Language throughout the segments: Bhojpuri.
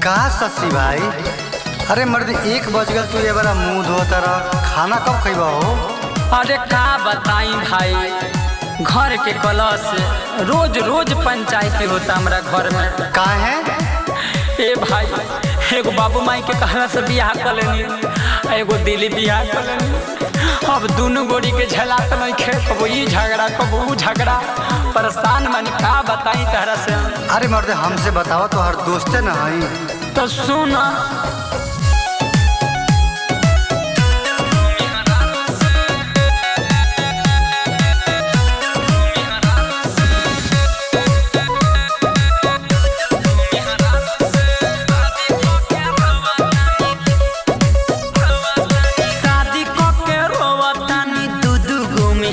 का शशि भाई? अरे मर्द 1 बज गल, तू ये बारा मुंह धोता रह। खाना कब खइबा हो? अरे का बताई भाई, घर के कलश रोज रोज पंचायती होता हमरा घर में। का है? ए भाई, एगो बाबू माई के कहला से बियाह कर लेनी, एगो दिली बियाह कर लेनी। अब दोनों गोड़ी के झेलात नहीं खे, कबो ई झगड़ा कबो ऊ झगड़ा, परेशान मानी का बताई तहरा से। अरे मर्द हमसे बताओ, तो हर दोस्ते न हई। तो सुन,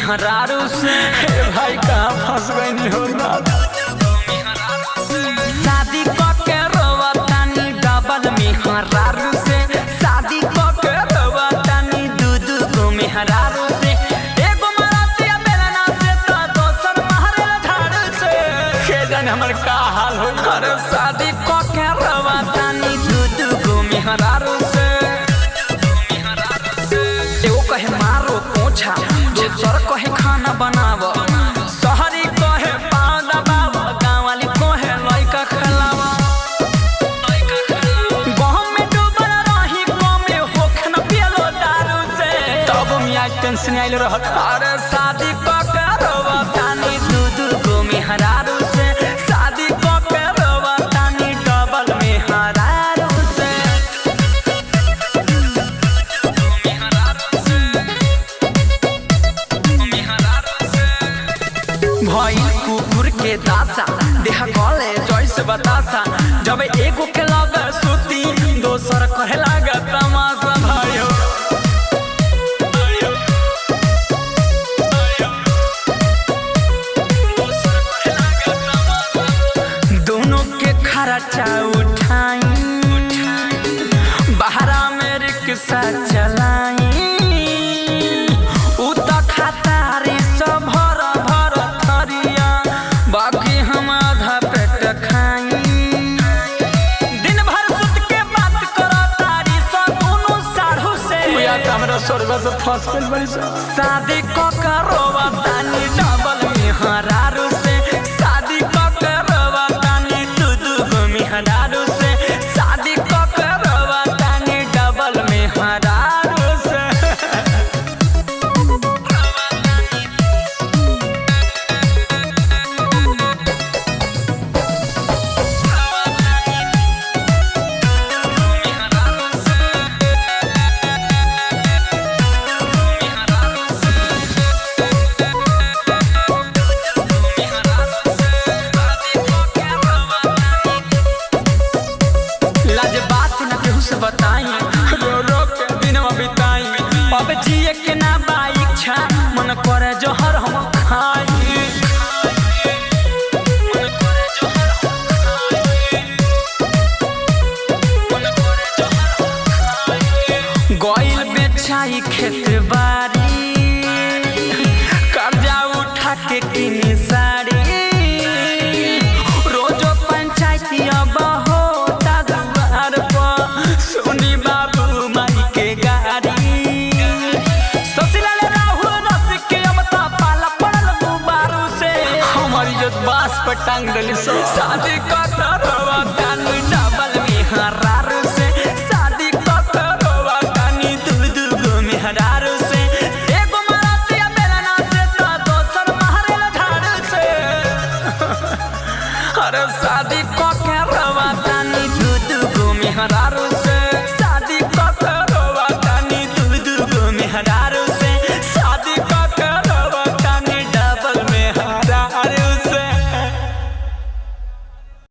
हरारू से भाई कहाँ फंस गई हो ना। शादी के रोवतानी डबल में हरारू से, शादी के रोवतानी दू गो में हरारू से। एगो मरातिया बेलना से तो दोसर महरे झाड़ू से, के जाने हमर का हाल हो। अरे शादी के रोवतानी दू गो में हरारू से। एगो कहे मारो पोछा, सर कहे खाना बनाव, शहरी कहे पाँव दबाव, गाँव वाली कहे लइका खिलाव। गहम में डूबल रही, गम में होखे न पियलो दारू से, तब मियाँ टेंशन आइल रहत। अरे शादी के रोवतानी दू गो में हरारू से, शादी के रोवतानी डबल में हरारू से। भइल कुकुर के दासा, देह गले जैसे बतासा, जब एगो के लगे सुती, दोसर कहे लागे तमाशा। भाइयो दोनों के खर्चा उठाई, बहरा में रिक्शा चलाई, उ तो खतारी सब भर थरिया, बाकी हम आधा पेट खाई। दिन भर सुत के बात करो तारी सब दोनों साढ़ू से, या हमरा स्वर्ग से फंस गइल बड़ी सा। शादी के रोवतानी डबल में हरारू से, शादी के रोवतानी दू गो में हरारू से, शादी के रोवतानी डबल में हरारू से। बताई रो रो के दिनवा बिताई, अब जिए के ना बा इच्छा, मन करे जोहर हम खाई। गइल बेचाई खेत बारी, कर्जा उठा के किनी साड़ी, रोजो पंचायती अब होता दुआर पर, सुनी बाबू माई के गाड़ी। ससुराल राहु रस के अब तो पाला पड़ल गुबारू से, हमारी इज्जत बास पर टांग डली सो। शादी के रोवतानी डबल में हरारू से, शादी के रोवतानी दू गो में हरारू से। एगो मरातिया बेलना से तो दोसर महरे झाड़ू से। अरे शादी के रोवतानी दू गो में हरारू